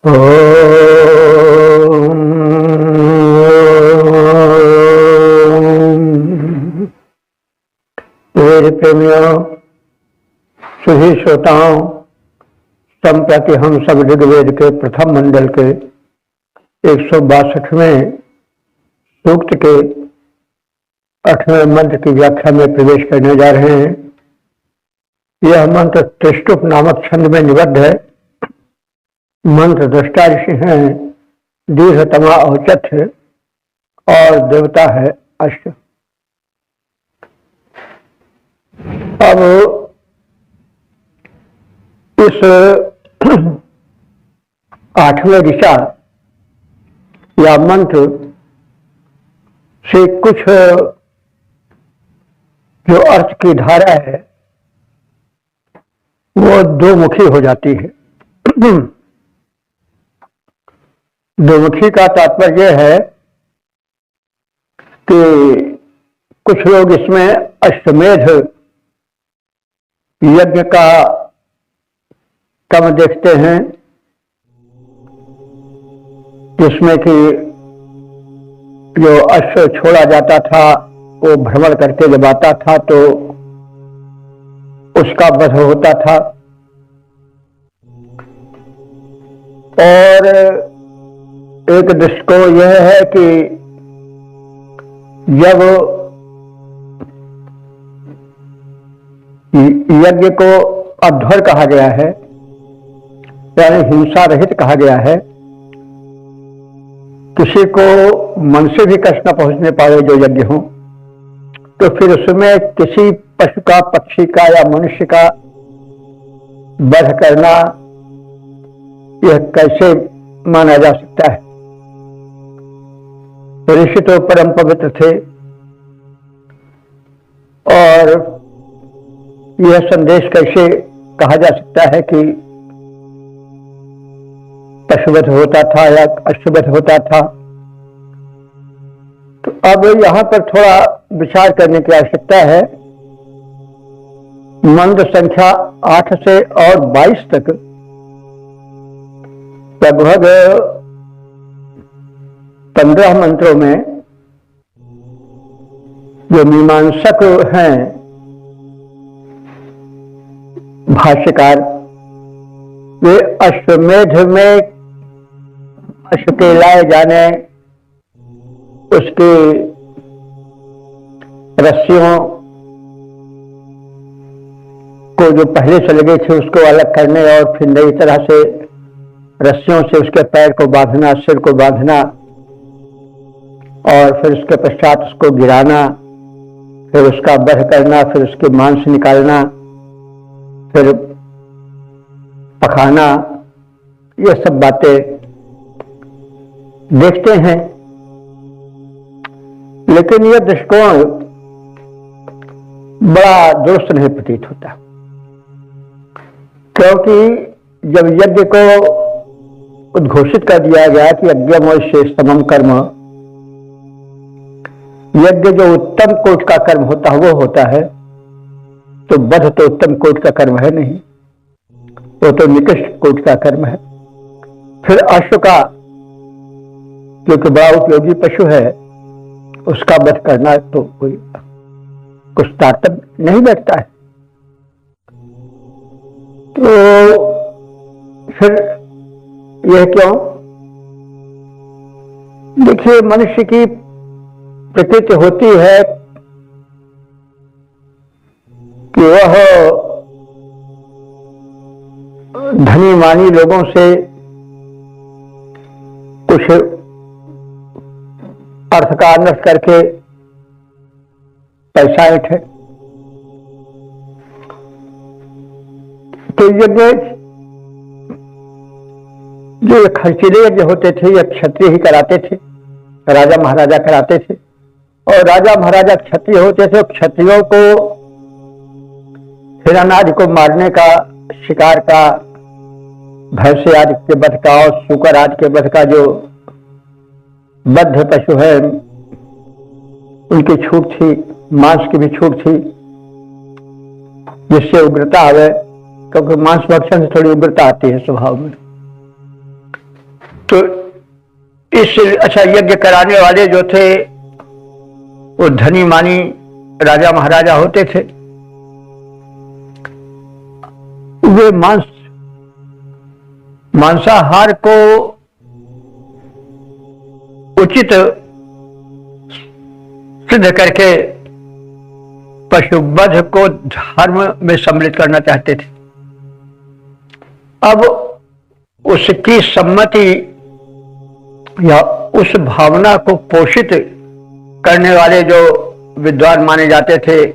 वेद प्रेमियों, सभी श्रोताओं, संप्रति हम सब ऋग्वेद के प्रथम मंडल के 162वें सूक्त के 8वें मंत्र की व्याख्या में प्रवेश करने जा रहे हैं। यह मंत्र त्रिष्टुप नामक छंद में निबद्ध है। मंत्र दृष्टा ऋषि हैं दीर्घतमा औचथ्य और देवता है अश्व। अब इस 8वें ऋचा या मंत्र से कुछ जो अर्थ की धारा है वो दो मुखी हो जाती है। दोमुखी का तात्पर्य है कि कुछ लोग इसमें अश्वमेध यज्ञ का कम देखते हैं, जिसमें कि जो अश्व छोड़ा जाता था वो भ्रमण करके जब आता था तो उसका वध होता था। और एक दृष्टिकोण यह है कि जब यज्ञ को अध्वर कहा गया है, यानी हिंसा रहित कहा गया है, किसी को मन से भी कष्ट न पहुंचने पाए जो यज्ञ हो, तो फिर उसमें किसी पशु का, पक्षी का या मनुष्य का वध करना यह कैसे माना जा सकता है। ऋषि तो परम पवित्र थे और यह संदेश कैसे कहा जा सकता है कि पशुवध होता था या अश्ववध होता था। तो अब यहां पर थोड़ा विचार करने की आवश्यकता है। मंत्र संख्या 8 से और 22 तक लगभग 15 मंत्रों में जो मीमांसक हैं भाष्यकार, वे अश्वमेध में अश्व के लाए जाने, उसकी रस्सियों को जो पहले से लगे थे उसको अलग करने और फिर नई तरह से रस्सियों से उसके पैर को बांधना, सिर को बांधना और फिर उसके पश्चात उसको गिराना, फिर उसका वध करना, फिर उसके मांस निकालना, फिर पकाना, ये सब बातें देखते हैं। लेकिन यह दृष्टिकोण बड़ा दुरुस्त नहीं प्रतीत होता, क्योंकि जब यज्ञ को उद्घोषित कर दिया गया कि यज्ञमोक्ष समम कर्म, यज्ञ जो उत्तम कोटि का कर्म होता है वो होता है, तो वध तो उत्तम कोटि का कर्म है नहीं, वो तो निकृष्ट कोटि का कर्म है। फिर अश्व का जो कि बड़ा उपयोगी पशु है उसका वध करना तो कोई कुछ तारतम्य नहीं बैठता है। तो फिर यह क्यों? देखिए, मनुष्य की प्रकृति होती है कि वह धनी मानी लोगों से कुछ अर्थ का नष्ट करके पैसा ऐंठे। तो यज्ञ जो खर्चीले यज्ञ होते थे यह क्षत्रिय ही कराते थे, राजा महाराजा कराते थे। और राजा महाराजा क्षत्रिय होते थे, क्षत्रियों को हिरण आदि को मारने का, शिकार का, भैंसे आदि के वध का और सूकर आदि के वध का जो बद्ध पशु है उनकी छूट थी, मांस की भी छूट थी, जिससे उग्रता आवे, क्योंकि मांस भक्षण से थोड़ी उग्रता आती है स्वभाव में। तो इस अच्छा यज्ञ कराने वाले जो थे वो धनी मानी राजा महाराजा होते थे। वे मांसाहार को उचित सिद्ध करके पशुवध को धर्म में सम्मिलित करना चाहते थे। अब उसकी सम्मति या उस भावना को पोषित करने वाले जो विद्वान माने जाते थे,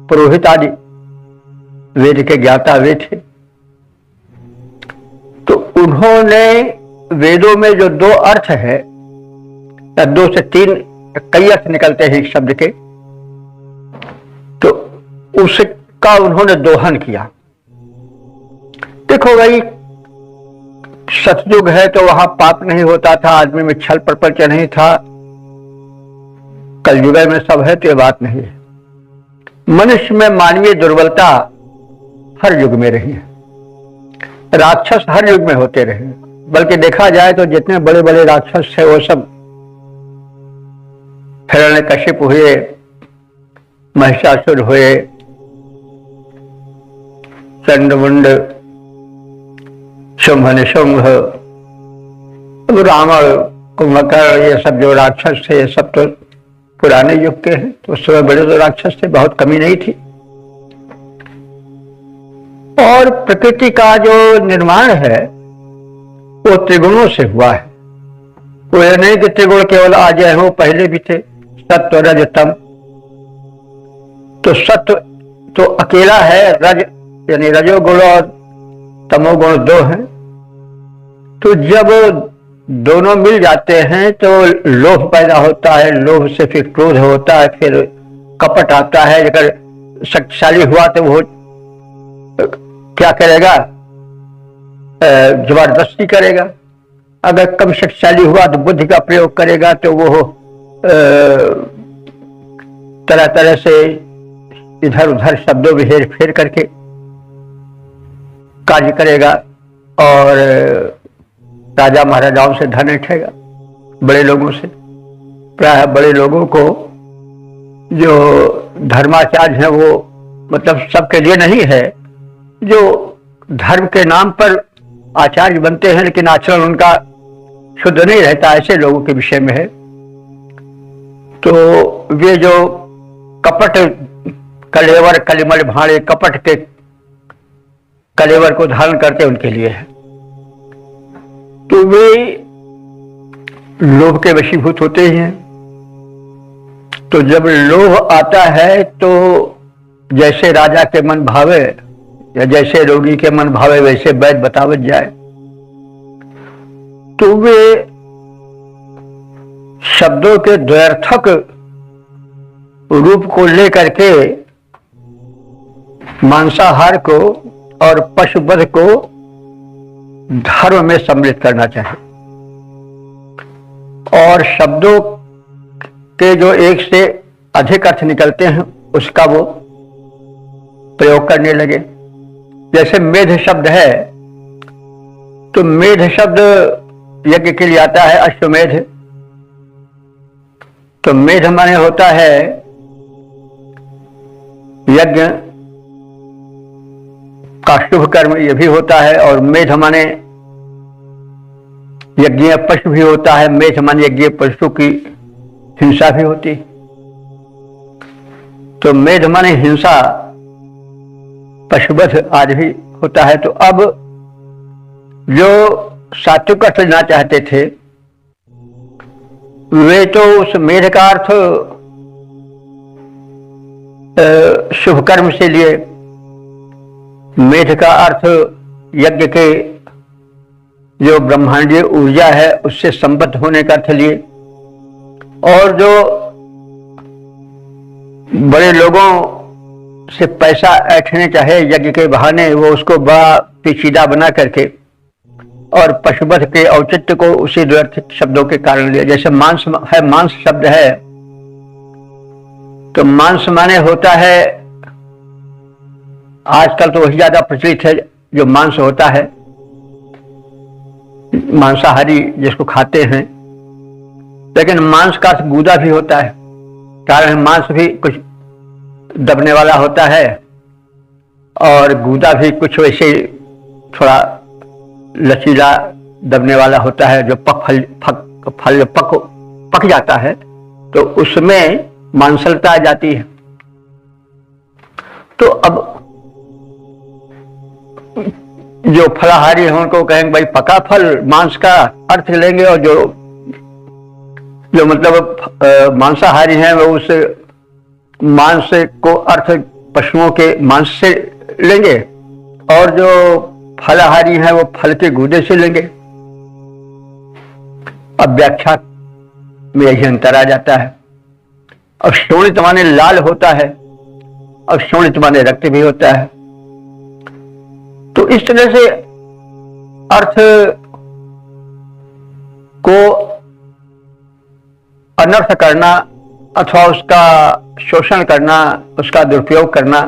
पुरोहित आदि, वेद के ज्ञाता वे थे। तो उन्होंने वेदों में जो दो अर्थ है या दो से तीन कई अर्थ निकलते हैं इस शब्द के, तो उसका उन्होंने दोहन किया। देखो भाई, सतयुग है तो वहां पाप नहीं होता था, आदमी में छल प्रपंच नहीं था। कलयुग में सब है तो ये बात नहीं है। मनुष्य में मानवीय दुर्बलता हर युग में रही है, राक्षस हर युग में होते रहे। बल्कि देखा जाए तो जितने बड़े बड़े राक्षस थे वो सब हिरण्यकशिप हुए, महिषासुर हुए, चंडमुंड, शुंभ निशुंभ, रावण, कुंभकर्ण, ये सब जो राक्षस थे ये सब तो पुराने युग के हैं। तो उस समय बड़े तो राक्षस थे, बहुत कमी नहीं थी। और प्रकृति का जो निर्माण है वो त्रिगुणों से हुआ है। वो ये नहीं कि त्रिगुण केवल आज आए हो, पहले भी थे, सत्व रज तम। तो सत्व तो अकेला है, रज यानी रजोगुण और तमोगुण दो हैं। तो जब दोनों मिल जाते हैं तो लोभ पैदा होता है, लोभ से फिर क्रोध होता है, फिर कपट आता है। अगर शक्तिशाली हुआ तो वो क्या करेगा, जबरदस्ती करेगा। अगर कम शक्तिशाली हुआ तो बुद्धि का प्रयोग करेगा, तो वो तरह तरह से इधर उधर शब्दों में हेर फेर करके कार्य करेगा और राजा महाराजाओं से धन उठेगा, बड़े लोगों से। प्राय बड़े लोगों को जो धर्माचार्य है वो मतलब सबके लिए नहीं है, जो धर्म के नाम पर आचार्य बनते हैं लेकिन आचरण उनका शुद्ध नहीं रहता, ऐसे लोगों के विषय में है। तो वे जो कपट कलेवर कलिमल भाड़े कपट के कलेवर को धारण करते उनके लिए है। तो वे लोभ के वशीभूत होते ही हैं। तो जब लोभ आता है तो जैसे राजा के मन भावे या जैसे रोगी के मन भावे वैसे वैद्य बतावत जाए। तो वे शब्दों के द्व्यर्थक रूप को लेकर के मांसाहार को और पशुवध को धर्म में सम्मिलित करना चाहे और शब्दों के जो एक से अधिक अर्थ निकलते हैं उसका वो प्रयोग करने लगे। जैसे मेध शब्द है तो मेध शब्द यज्ञ के लिए आता है, अश्वमेध। तो मेध माने होता है यज्ञ का शुभ कर्म, ये भी होता है। और मेध माने यज्ञ पशु भी होता है, मेध माने यज्ञ पशु की हिंसा भी होती। तो मेध माने हिंसा, पशुवध आदि भी होता है। तो अब जो सात्विक अर्थ लेना चाहते थे वे तो उस मेध का अर्थ शुभ कर्म से लिए, मेध का अर्थ यज्ञ के जो ब्रह्मांडीय ऊर्जा है उससे संबद्ध होने का अर्थ लिए। और जो बड़े लोगों से पैसा ऐंठने चाहे यज्ञ के बहाने, वो उसको बड़ा पेचीदा बना करके और पशुवध के औचित्य को उसी द्व्यर्थिक शब्दों के कारण लिया। जैसे मांस है, मांस शब्द है तो मांस माने होता है, आजकल तो वही ज्यादा प्रचलित है जो मांस होता है, मांसाहारी जिसको खाते हैं, लेकिन मांस का गूदा भी होता है, कारण मांस भी कुछ दबने वाला होता है और गूदा भी कुछ वैसे थोड़ा लचीला दबने वाला होता है, जो फल पक जाता है तो उसमें मांसलता आ जाती है। तो अब जो फलाहारी हैं उनको कहेंगे भाई पका फल मांस का अर्थ लेंगे, और जो मतलब मांसाहारी हैं वो उस मांस को अर्थ पशुओं के मांस से लेंगे, और जो फलाहारी हैं वो फल के गूदे से लेंगे। अब व्याख्या में यही अंतर आ जाता है। अब शोणित माने लाल होता है, अब शोणित माने रक्त भी होता है। तो इस तरह से अर्थ को अनर्थ करना अथवा उसका शोषण करना, उसका दुरुपयोग करना,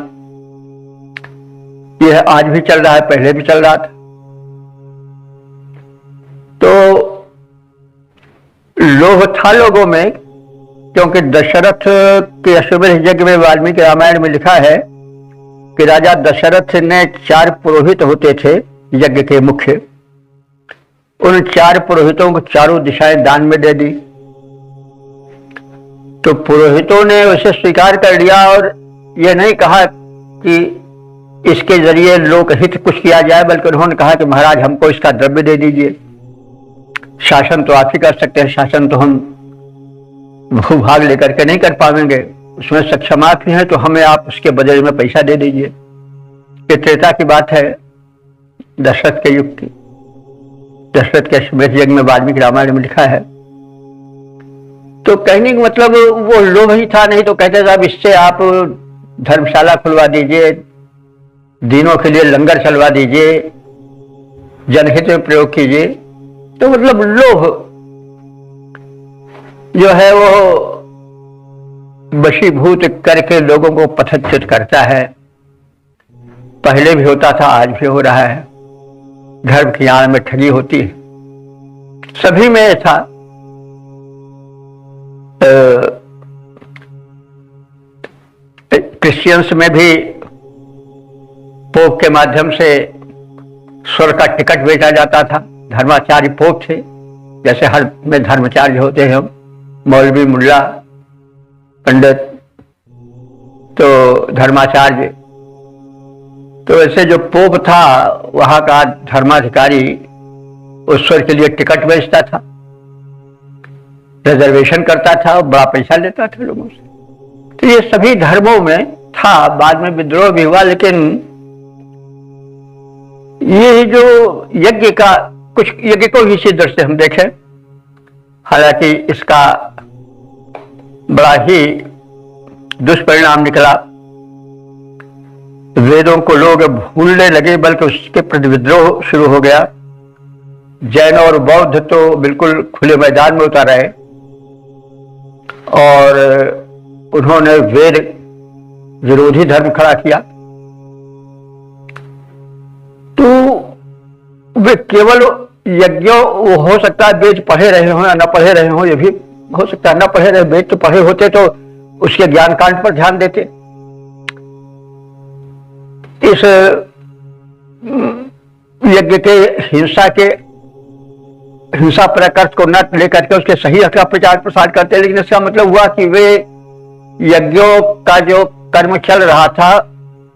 यह आज भी चल रहा है, पहले भी चल रहा था। तो लोभ था लोगों में, क्योंकि दशरथ के अश्वमेध यज्ञ में वाल्मीकि रामायण में लिखा है कि राजा दशरथ ने 4 पुरोहित होते थे यज्ञ के मुख्य। उन 4 पुरोहितों को चारों दिशाएं दान में दे दी। तो पुरोहितों ने उसे स्वीकार कर लिया और यह नहीं कहा कि इसके जरिए लोकहित कुछ किया जाए, बल्कि उन्होंने कहा कि महाराज हमको इसका द्रव्य दे दीजिए, शासन तो आप ही कर सकते हैं, शासन तो हम भूभाग लेकर के नहीं कर पाएंगे, उसमें सक्षम आप ही हैं, तो हमें आप उसके बदले में पैसा दे दीजिए। ये त्रेता की बात है, दशरथ के युग की। दशरथ के अश्वमेध यज्ञ में वाल्मीकि रामायण में लिखा है। तो कहने का मतलब वो लोभ ही था, नहीं तो कहते साहब इससे आप धर्मशाला खुलवा दीजिए, दिनों के लिए लंगर चलवा दीजिए, जनहित में प्रयोग कीजिए। तो मतलब लोभ जो है वो वशीभूत करके लोगों को पथच्युत करता है। पहले भी होता था, आज भी हो रहा है। धर्म की आड़ में ठगी होती है, सभी में था। क्रिश्चियंस में भी पोप के माध्यम से स्वर्ग का टिकट बेचा जाता था। धर्माचार्य पोप थे, जैसे हर में धर्माचार्य होते हैं, मौलवी, मुल्ला, पंडित, तो धर्माचार्य। तो ऐसे जो पोप था वहां का धर्माधिकारी उस स्वर्ग के लिए टिकट बेचता था, रिजर्वेशन करता था और बड़ा पैसा लेता था लोगों से। तो ये सभी धर्मों में था। बाद में विद्रोह भी हुआ, लेकिन ये जो यज्ञ का, कुछ यज्ञ को भी इसी दृष्टि से हम देखें, हालांकि इसका बड़ा ही दुष्परिणाम निकला। वेदों को लोग भूलने लगे, बल्कि उसके प्रति विद्रोह शुरू हो गया। जैन और बौद्ध तो बिल्कुल खुले मैदान में उतर आए और उन्होंने वेद विरोधी धर्म खड़ा किया। तो वे केवल यज्ञों, हो सकता है वेद पढ़े रहे हो या न पढ़े रहे हो, ये भी हो सकता है। न पढ़े रहे, वेद तो पढ़े होते तो उसके ज्ञान कांड पर ध्यान देते। इस यज्ञ के हिंसा प्रकर्ष को न लेकर के उसके सही हक का प्रचार प्रसार करते, लेकिन इसका मतलब हुआ कि वे यज्ञों का जो कर्म चल रहा था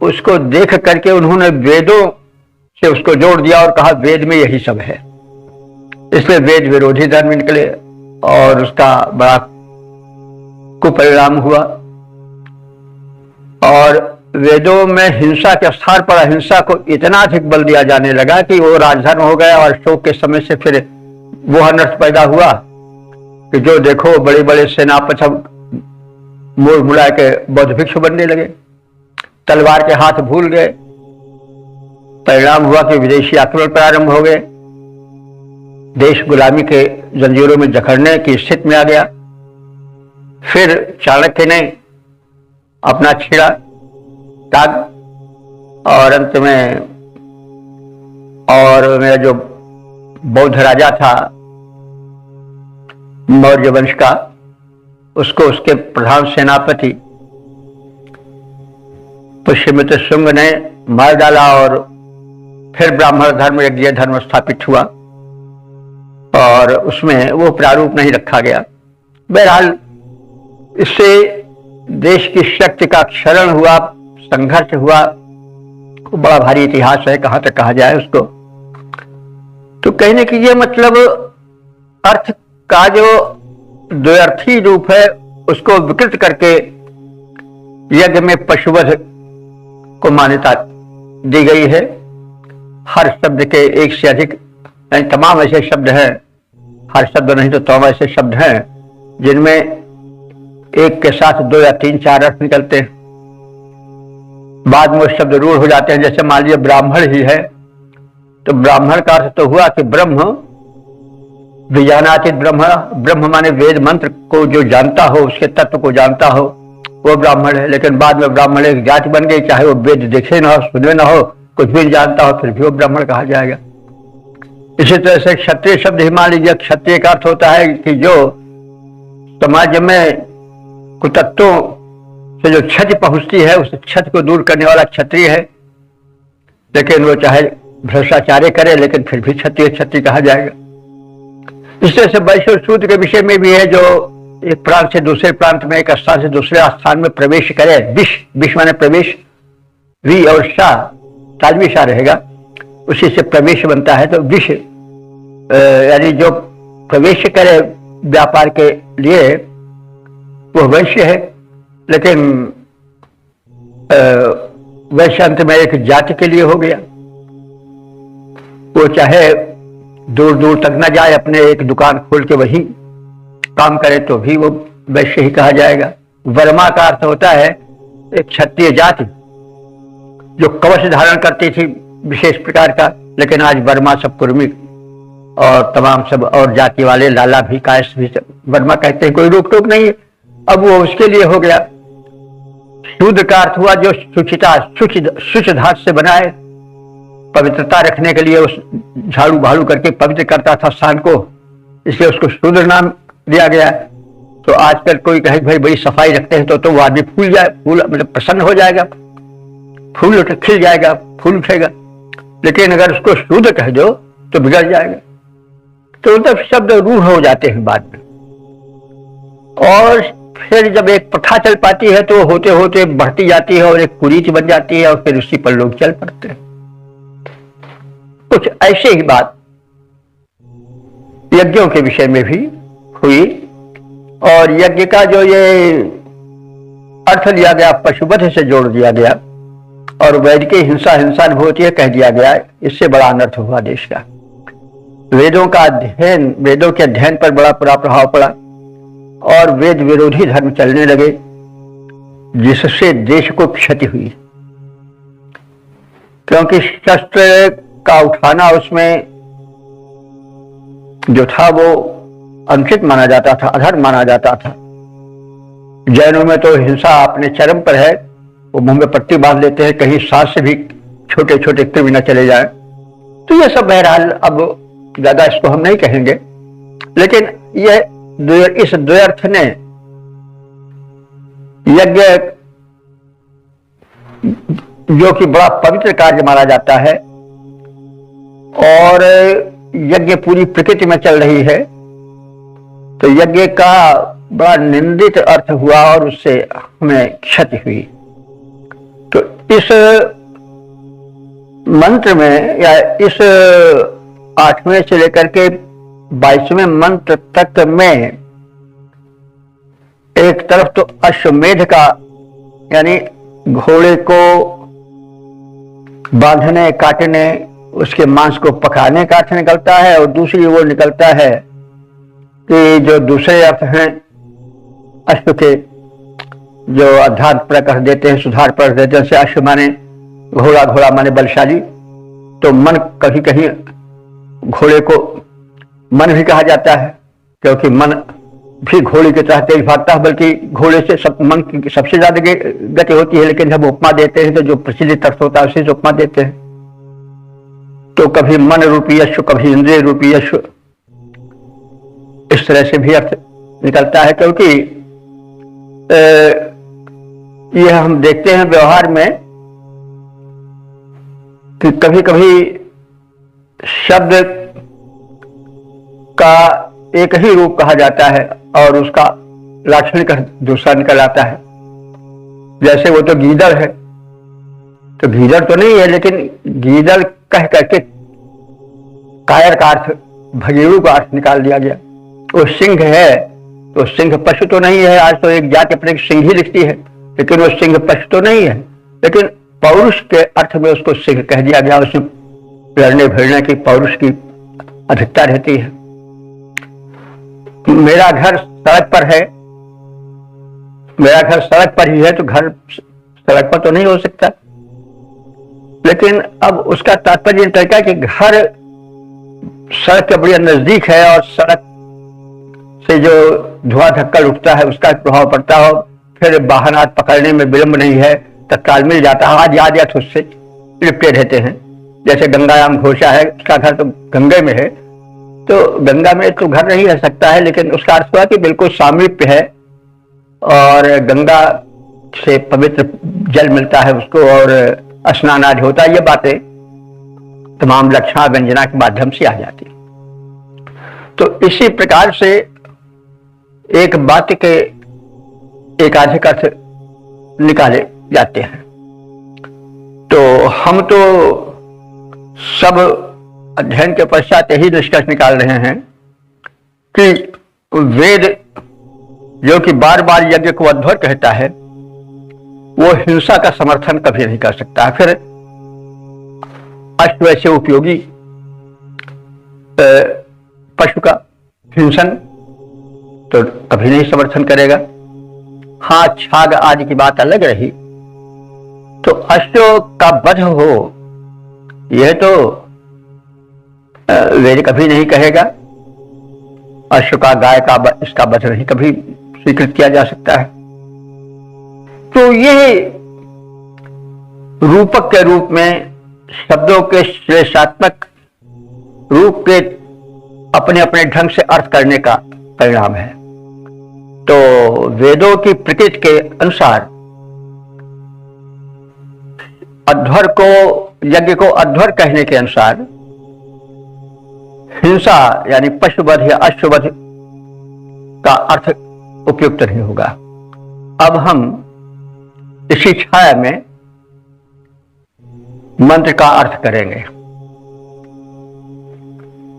उसको देख करके उन्होंने वेदों से उसको जोड़ दिया और कहा वेद में यही सब है। इसलिए वेद विरोधी धर्म निकले और उसका बड़ा कुपरिणाम हुआ। और वेदों में हिंसा के स्थान पर अहिंसा को इतना अधिक बल दिया जाने लगा कि वो राजधर्म हो गया। और अशोक के समय से फिर वो अनर्थ पैदा हुआ कि जो देखो बड़े बड़े सेनापति मोड़ मुड़ा के बौद्ध भिक्षु बनने लगे, तलवार के हाथ भूल गए। परिणाम हुआ कि विदेशी आक्रमण प्रारंभ हो गए, देश गुलामी के जंजीरों में जकड़ने की स्थिति में आ गया। फिर चाणक्य ने अपना छेड़ा ताग और अंत में, और मेरा जो बौद्ध राजा था मौर्य वंश का, उसको उसके प्रधान सेनापति पुष्यमित्र शुंग ने मार डाला और फिर ब्राह्मण धर्म यज्ञ धर्म स्थापित हुआ और उसमें वो प्रारूप नहीं रखा गया। बहरहाल इससे देश की शक्ति का क्षरण हुआ, संघर्ष हुआ, बड़ा भारी इतिहास है, कहां तक कहा जाए उसको। तो कहने की ये मतलब अर्थ का जो द्व्यर्थी रूप है उसको विकृत करके यज्ञ में पशुवध को मान्यता दी गई है। हर शब्द के एक से अधिक, तमाम ऐसे शब्द हैं, हर शब्द नहीं तो तमाम ऐसे शब्द हैं जिनमें एक के साथ 2 या 3 4 अर्थ निकलते हैं। बाद में वो शब्द रूढ़ हो जाते हैं। जैसे मान लीजिए ब्राह्मण ही है तो ब्राह्मण का अर्थ तो हुआ कि ब्रह्म विज्ञानातीत ब्रह्म, ब्रह्म माने वेद मंत्र को जो जानता हो, उसके तत्व को जानता हो, वो ब्राह्मण है। लेकिन बाद में ब्राह्मण एक जाति बन गई, चाहे वो वेद देखे ना हो, सुने ना हो, कुछ भी जानता हो, फिर भी वो ब्राह्मण कहा जाएगा। इसी तरह से क्षत्रिय शब्द ही मान लीजिए, क्षत्रिय का अर्थ होता है कि जो समाज में कुतत्वों से जो क्षति पहुंचती है उस क्षति को दूर करने वाला क्षत्रिय है। लेकिन वो चाहे भ्रष्टाचार्य करे लेकिन फिर भी क्षत्रिय क्षत्रिय कहा जाएगा। इस तरह से वैश्य और शूद्र के विषय में भी है, जो एक प्रांत से दूसरे प्रांत में, एक स्थान से दूसरे स्थान में प्रवेश करे। विष माने प्रवेश, वी और शाह ताजवी शाह रहेगा, उसी से प्रवेश बनता है। तो विष यानी जो प्रवेश करे व्यापार के लिए वो वैश्य है। लेकिन वैश्य अंत में एक जाति के लिए हो गया। वो चाहे दूर दूर तक न जाए, अपने एक दुकान खोल के वहीं काम करे तो भी वो वैश्य ही कहा जाएगा। वर्मा का अर्थ होता है एक क्षत्रिय जाति जो कवच धारण करती थी विशेष प्रकार का, लेकिन आज वर्मा सब कुर्मी और तमाम सब और जाति वाले, लाला भी, कायस भी वर्मा कहते हैं, कोई रोक टोक नहीं है। अब वो उसके लिए हो गया। शूद्र का अर्थ हुआ जो शुचिता, शुच धातु से बनाए, पवित्रता रखने के लिए उस झाड़ू भाड़ू करके पवित्र करता था स्थान को, इसलिए उसको शूद्र नाम दिया गया। तो आजकल कोई कहे भाई बड़ी सफाई रखते हैं तो वो आदमी फूल मतलब प्रसन्न हो जाएगा, फूल खिल जाएगा, फूल उठेगा। लेकिन अगर उसको शूद्र कह दो तो बिगड़ जाएगा। तो मतलब शब्द रूढ़ हो जाते हैं बाद में। और फिर जब एक प्रथा चल पाती है तो होते होते बढ़ती जाती है और एक कुरीति बन जाती है और फिर उसी पर लोग चल पड़ते हैं। कुछ ऐसे ही बात यज्ञों के विषय में भी हुई। और यज्ञ का जो ये अर्थ लिया गया पशुवध से जोड़ दिया गया और वैद की हिंसा अनुभूति कह दिया गया, इससे बड़ा अनर्थ हुआ देश का। वेदों का अध्ययन, वेदों के अध्ययन पर बड़ा बुरा प्रभाव पड़ा और वेद विरोधी धर्म चलने लगे, जिससे देश को क्षति हुई। क्योंकि शस्त्र का उठाना उसमें जो था वो अनुचित माना जाता था, अधर्म माना जाता था। जैनों में तो हिंसा अपने चरम पर है, वो मुंह में पट्टी बांध लेते हैं कहीं सांस से भी छोटे छोटे कृमि न चले जाए। तो ये सब बहरहाल अब ज्यादा इसको हम नहीं कहेंगे, लेकिन यह इस द्व्यर्थ ने यज्ञ जो कि बड़ा पवित्र कार्य माना जाता है और यज्ञ पूरी प्रकृति में चल रही है, तो यज्ञ का बड़ा निंदित अर्थ हुआ और उससे हमें क्षति हुई। तो इस मंत्र में या इस 8वें से लेकर के 22वें मंत्र तक में एक तरफ तो अश्वमेध का यानी घोड़े को बांधने, काटने, उसके मांस को पकाने का अर्थ निकलता है और दूसरी वो निकलता है कि जो दूसरे अर्थ हैं अश्व के, जो अध्यात्म पर कर देते हैं, सुधार पर देते हैं। जैसे अश्व माने घोड़ा, घोड़ा माने बलशाली, तो मन कहीं कहीं घोड़े को मन भी कहा जाता है, क्योंकि मन भी घोड़े की तरह तेज भागता है, बल्कि घोड़े से मन की सबसे ज्यादा गति होती है। लेकिन जब उपमा देते हैं तो जो प्रचलित अर्थ होता है उसे उपमा देते हैं। तो कभी मन रूपी अश्व, कभी इंद्रिय रूपी अश्व, इस तरह से भी अर्थ निकलता है। क्योंकि यह हम देखते हैं व्यवहार में कि कभी कभी शब्द का एक ही रूप कहा जाता है और उसका लाक्षणिक दूसरा निकल आता है। जैसे वो तो गीदड़ है, तो गीदड़ तो नहीं है, लेकिन गीदड़ कह करके कायर का अर्थ, भगेड़ू का अर्थ निकाल दिया गया। वो सिंह है तो सिंह पशु तो नहीं है। आज तो एक जाति अपने सिंह ही लिखती है, लेकिन वो सिंह पशु तो नहीं है, लेकिन पौरुष के अर्थ में उसको सिंह कह दिया गया। उसमें लड़ने भिड़ने की, पौरुष की अधिकता रहती है। मेरा घर सड़क पर है, मेरा घर सड़क पर ही है, तो घर सड़क पर तो नहीं हो सकता। लेकिन अब उसका तात्पर्य तरीका कि घर सड़क के बड़ी नजदीक है और सड़क से जो धुआं धक्कड़ उठता है उसका प्रभाव पड़ता हो, फिर वाहन आज पकड़ने में विलंब नहीं है, तत्काल मिल जाता है। आज याद याद उससे लिपटे रहते हैं। जैसे गंगाराम घोषा है, उसका घर तो गंगे में है, तो गंगा में तो घर नहीं रह सकता है, लेकिन उसका अर्थ हुआ कि बिल्कुल सामीप्य है और गंगा से पवित्र जल मिलता है उसको और स्नान आदि होता है। ये बातें तमाम लक्षणा व्यंजना के माध्यम से आ जाती। तो इसी प्रकार से एक वाक्य के एकाधिक अर्थ निकाले जाते हैं। तो हम तो सब अध्ययन के पश्चात यही निष्कर्ष निकाल रहे हैं कि वेद जो कि बार बार यज्ञ को अध्वर कहता है, वो हिंसा का समर्थन कभी नहीं कर सकता। फिर अश्व ऐसे उपयोगी पशु का हिंसन तो कभी नहीं समर्थन करेगा। हाँ, छाग आदि की बात अलग रही। तो अश्व का वध हो, यह तो वेद कभी नहीं कहेगा। अश्व का, गाय का, इसका वध नहीं कभी स्वीकृत किया जा सकता है। तो ये रूपक के रूप में, शब्दों के श्लेषात्मक रूप के अपने अपने ढंग से अर्थ करने का परिणाम है। तो वेदों की प्रकृति के अनुसार अध्वर को, यज्ञ को अध्वर कहने के अनुसार हिंसा यानी पशुवध या अश्ववध का अर्थ उपयुक्त नहीं होगा। अब हम इसी छाया में मंत्र का अर्थ करेंगे।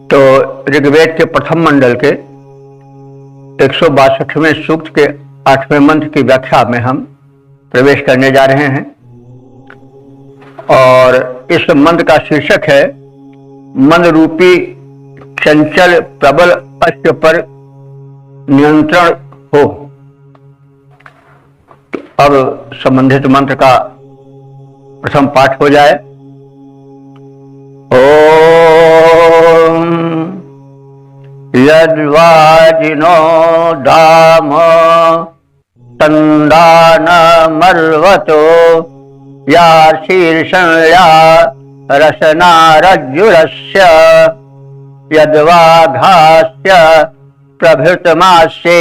तो ऋग्वेद के प्रथम मंडल के 162वें सूक्त के 8वें मंत्र की व्याख्या में हम प्रवेश करने जा रहे हैं और इस मंत्र का शीर्षक है मन रूपी चंचल प्रबल अश्व पर नियंत्रण हो। तो अब संबंधित मंत्र का प्रथम पाठ हो जाए। ओम यद्वाजिनो दाम संदान मर्वतो या शीर्षया रसना रज्जुरस्य यद्वाघास्य प्रभृतमास्ये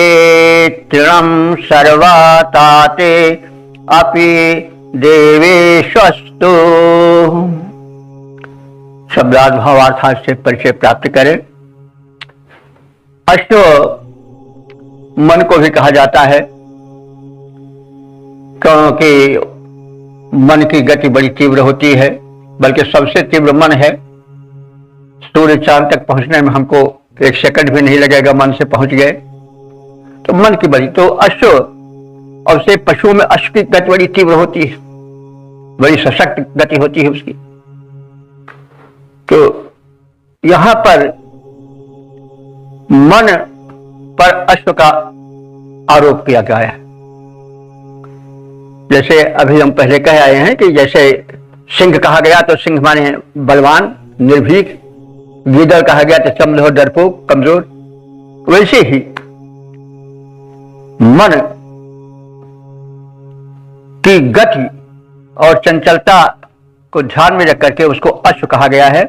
तृणं सर्वाताते अपि देवेश्वस्तु। शब्दार्थ भावार्थ से परिचय प्राप्त करें। अश्व मन को भी कहा जाता है, क्योंकि मन की गति बड़ी तीव्र होती है, बल्कि सबसे तीव्र मन है। सूर्य चांद तक पहुंचने में हमको 1 सेकंड भी नहीं लगेगा, मन से पहुंच गए। तो मन की बड़ी, तो अश्व और से पशुओं में अश्व की गति बड़ी तीव्र होती है, बड़ी सशक्त गति होती है उसकी। तो यहां पर मन पर अश्व का आरोप किया गया है। जैसे अभी हम पहले कह आए हैं कि जैसे सिंह कहा गया तो सिंह माने बलवान, निर्भीक। गीदड़ कहा गया तो चमलोह, डरपोक, कमजोर। वैसे ही मन की गति और चंचलता को ध्यान में रख करके उसको अश्व कहा गया है।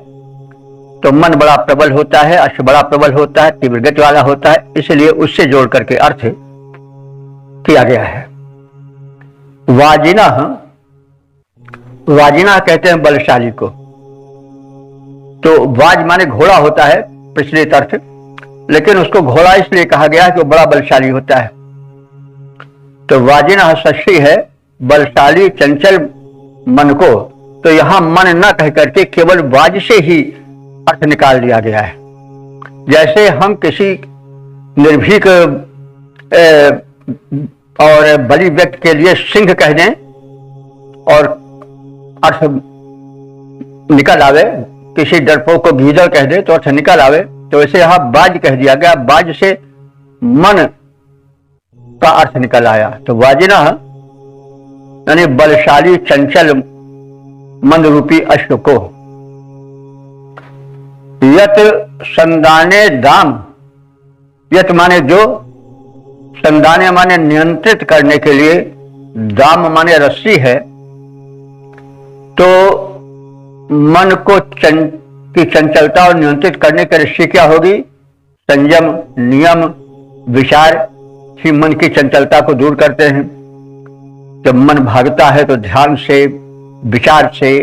तो मन बड़ा प्रबल होता है, अश्व बड़ा प्रबल होता है, तीव्र गति वाला होता है, इसलिए उससे जोड़ करके अर्थ किया गया है। वाजिना, वाजिना कहते हैं बलशाली को। तो वाज माने घोड़ा होता है प्रचलित अर्थ, लेकिन उसको घोड़ा इसलिए कहा गया है कि वो बड़ा बलशाली होता है। तो वाजिना षष्ठी है बलशाली चंचल मन को। तो यहां मन न कह करके केवल वाज से ही अर्थ निकाल दिया गया है। जैसे हम किसी निर्भीक और बलि व्यक्ति के लिए सिंह कह दें और अर्थ निकल आवे, किसी डरपोक को गीदड़ कह दे तो अर्थ निकल आवे, तो वैसे यहां बाज कह दिया गया, बाज से मन का अर्थ निकल आया। तो वाजिना यानी बलशाली चंचल मन रूपी अश्व को। यत संदाने दाम, यत माने जो, संदाने माने नियंत्रित करने के लिए, दाम माने रस्सी है। तो मन को की चंचलता और नियंत्रित करने की रस्सी क्या होगी? संयम, नियम, विचार ही मन की चंचलता को दूर करते हैं। जब मन भागता है तो ध्यान से, विचार से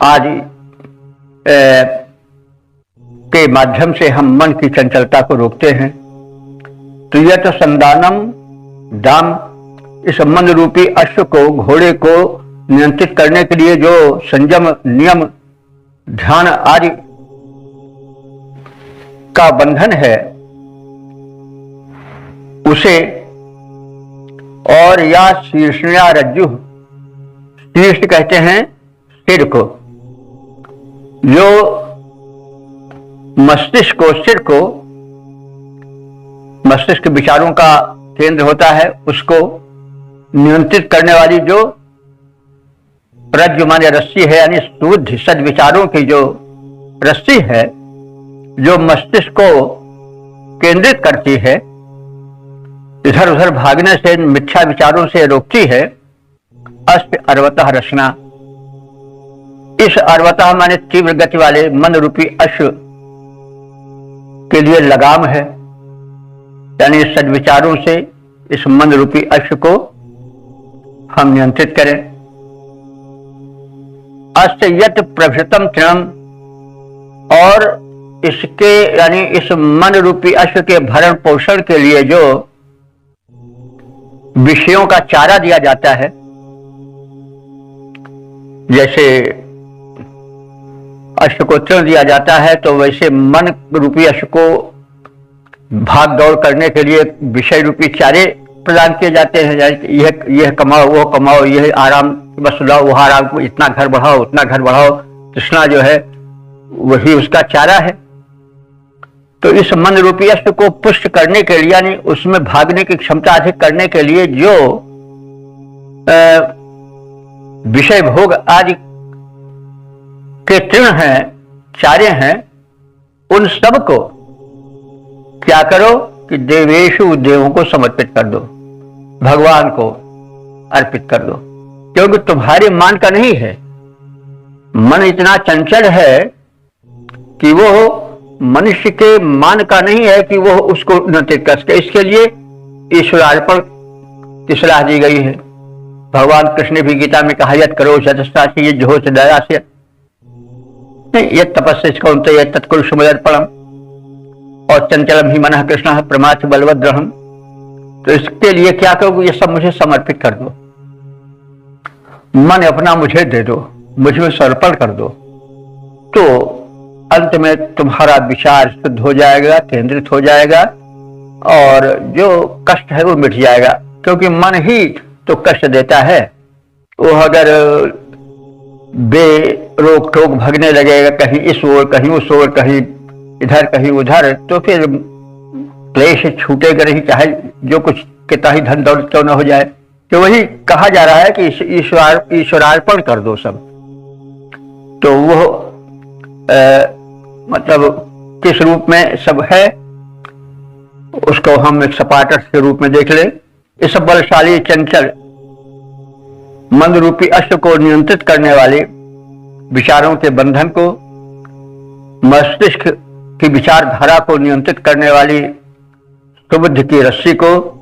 आदि के माध्यम से हम मन की चंचलता को रोकते हैं। तो यह तो संदानम दाम, इस मन रूपी अश्व को, घोड़े को नियंत्रित करने के लिए जो संयम, नियम, ध्यान आदि का बंधन है उसे, और या शीर्षया रज्जु, शीर्ष कहते हैं सिर को, जो मस्तिष्क को, सिर को, मस्तिष्क विचारों का केंद्र होता है, उसको नियंत्रित करने वाली जो रज्जु माने रस्सी है, यानी शुद्ध सद्विचारों की जो रस्सी है, जो मस्तिष्क को केंद्रित करती है, इधर उधर भागने से, मिथ्या विचारों से रोकती है। अस्त अर्वतः रचना, इस अर्वतः माने तीव्र गति वाले मन रूपी अश्व के लिए लगाम है, यानी सद्विचारों से इस मन रूपी अश्व को हम नियंत्रित करें। अस्त यत प्रभृतम तृणम, और इसके यानी इस मन रूपी अश्व के भरण पोषण के लिए जो विषयों का चारा दिया जाता है, जैसे अश्व को तृण दिया जाता है, तो वैसे मन रूपी अश्व को भाग दौड़ करने के लिए विषय रूपी चारे प्रदान किए जाते हैं। यह कमाओ, वो कमाओ, यह आराम बस लाओ, वह आराम, इतना घर बढ़ाओ, उतना घर बढ़ाओ। तृष्णा जो है वही उसका चारा है। तो इस मन रूपी अश्व को पुष्ट करने के लिए, यानी उसमें भागने की क्षमता अधिक करने के लिए जो विषय भोग आदि के तृण हैं, चारे हैं, उन सब को क्या करो कि देवेशु, देवों को समर्पित कर दो, भगवान को अर्पित कर दो, क्योंकि तुम्हारे मान का नहीं है। मन इतना चंचल है कि वो मनुष्य के मान का नहीं है कि वो उसको नियंत्रित कर सके। इसके लिए ईश्वरार्पण की सलाह दी गई है। भगवान कृष्ण ने भी गीता में कहा, यत करो सदस्ता से युद्ध हो दया से, ये तपस्या कौनते ये तत्कुल सुमर्पणम, और चंचलम ही मन कृष्ण प्रमाथ बलवद्रहम। तो इसके लिए क्या करो, ये सब मुझे समर्पित कर दो, मन अपना मुझे दे दो, मुझे समर्पण कर दो। तो अंत में तुम्हारा विचार शुद्ध हो जाएगा, केंद्रित हो जाएगा, और जो कष्ट है वो मिट जाएगा। क्योंकि मन ही तो कष्ट देता है। वो अगर बेरोक टोक भगने लगेगा, कहीं इस ओर, कहीं उस ओर, कहीं इधर, कहीं उधर, तो फिर क्लेश छूटेगा नहीं, चाहे जो कुछ कितना ही धन दौलत क्यों न हो जाए। तो वही कहा जा रहा है कि ईश्वरार्पण कर दो सब। तो वो मतलब किस रूप में सब है, उसको हम एक सपाट के रूप में देख ले। इस बलशाली चंचल मन रूपी अश्व को नियंत्रित करने वाले विचारों के बंधन को मस्तिष्क की विचारधारा को नियंत्रित करने वाली सुबुद्धि की रस्सी को,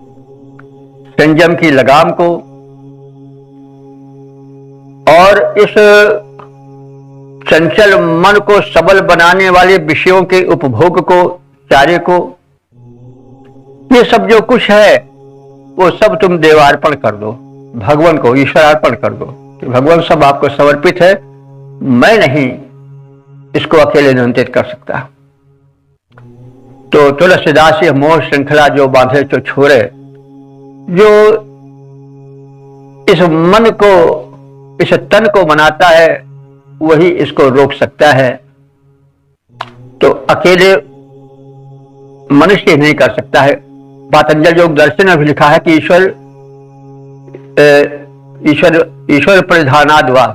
संयम की लगाम को, और इस चंचल मन को सबल बनाने वाले विषयों के उपभोग को, चार्य को, ये सब जो कुछ है वो सब तुम देवार्पण कर दो, भगवान को ईश्वरार्पण कर दो कि भगवान सब आपको समर्पित है, मैं नहीं इसको अकेले नियंत्रित कर सकता। तो तुलसीदास ये मोह श्रृंखला जो बांधे तो छोड़े, जो इस मन को, इस तन को बनाता है, वही इसको रोक सकता है। तो अकेले मनुष्य नहीं कर सकता है। पातंजल योग दर्शन में भी लिखा है कि ईश्वर परिधानाद्वा,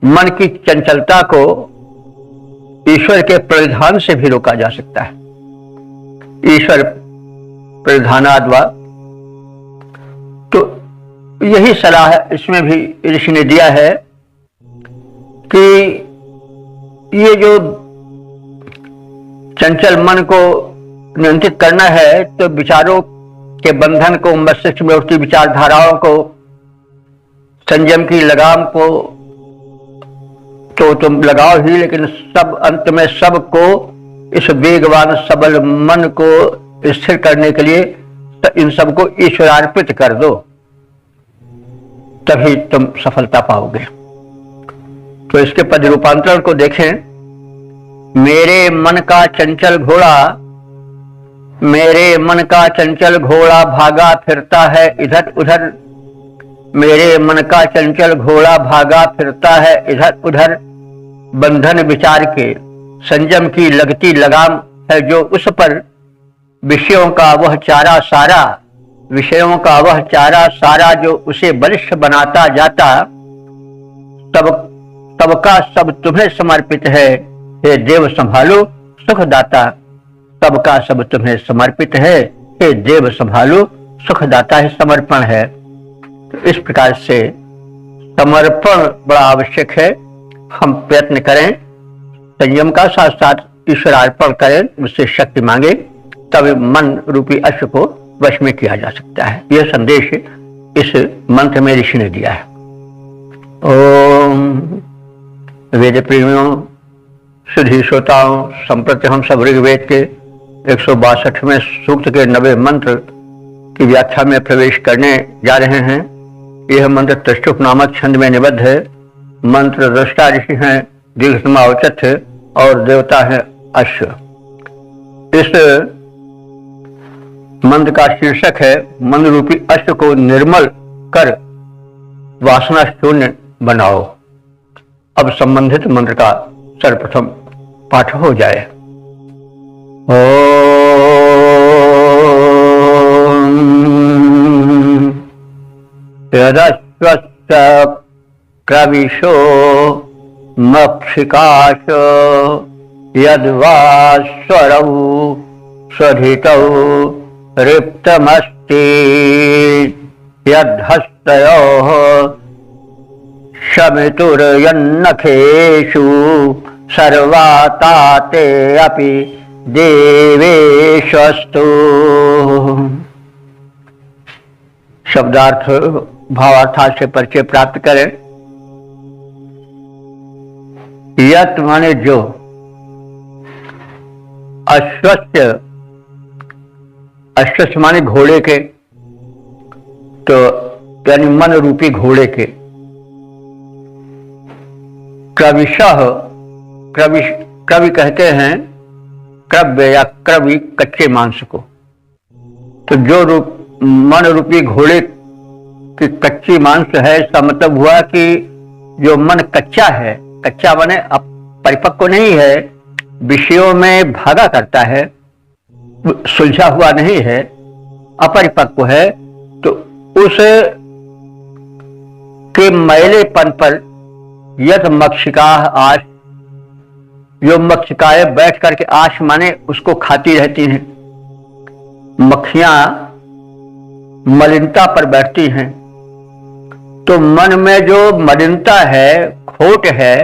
मन की चंचलता को ईश्वर के परिधान से भी रोका जा सकता है। ईश्वर परिधानाद्वा, तो यही सलाह इसमें भी ऋषि ने दिया है कि ये जो चंचल मन को नियंत्रित करना है, तो विचारों के बंधन को, मस्तिष्क में उठती विचारधाराओं को, संयम की लगाम को तो तुम लगाओ ही, लेकिन सब अंत में सबको इस वेगवान सबल मन को स्थिर करने के लिए इन सबको ईश्वरार्पित कर दो, तभी तुम सफलता पाओगे। तो इसके पद रूपांतरण को देखें। मेरे मन का चंचल घोड़ा, मेरे मन का चंचल घोड़ा भागा फिरता है इधर उधर, मेरे मन का चंचल घोड़ा भागा फिरता है इधर उधर, बंधन विचार के, संयम की लगती लगाम है जो उस पर, विषयों का वह चारा सारा, विषयों का वह चारा सारा जो उसे बलिष्ठ बनाता जाता, सबका सब तुम्हें समर्पित है, हे देव संभालो सुखदाता, सबका सब तुम्हें समर्पित है, हे देव संभालो सुखदाता है, समर्पण है। तो इस प्रकार से समर्पण बड़ा आवश्यक है। हम प्रयत्न करें, संयम का साथ साथ ईश्वरार्पण करें, उससे शक्ति मांगे, तब मन रूपी अश्व को वश में किया जा सकता है। यह संदेश इस मंत्र में ऋषि ने दिया है। ओम वेद प्रेमियों, सुधी श्रोताओं, संप्रति हम सब ऋग्वेद के 162वें सूक्त के 90 मंत्र की व्याख्या में प्रवेश करने जा रहे हैं। यह मंत्र त्रिष्टुप नामक छंद में निबद्ध है। मंत्र दृष्टा ऋषि हैं दीर्घसमावचत और देवता है अश्व। इस मंत्र का शीर्षक है मन रूपी अश्व को निर्मल कर वासना शून्य बनाओ। अब संबंधित मंत्र का सर्वप्रथम पाठ हो जाए। ओम यदश्वस्य क्रविशो मक्षिकाश यद्वास्वरौ स्वधितौ रिक्तमस्ति यद्धस्तयोः शमितुर्यन्नखेषु सर्वाताते अपि देवेशस्तु। शब्दार्थ भावार्थ से परिचय प्राप्त करें। यत माने जो, अश्वस्य, अश्वस्य माने घोड़े के, तो यानी मन रूपी घोड़े के। क्रविशः, क्रवि कहते हैं क्रव्य या क्रवि कच्चे मांस को। तो जो मन रूपी घोड़े की कच्ची मांस है, इसका मतलब हुआ कि जो मन कच्चा है, कच्चा माने परिपक्व नहीं है, विषयों में भागा करता है, सुलझा हुआ नहीं है, अपरिपक्व है, तो उस के मैलेपन पर यद मक्षिका आश, जो मक्षिकाएं बैठ करके आश माने उसको खाती रहती हैं। मक्खियां मलिनता पर बैठती हैं, तो मन में जो मलिनता है, खोट है,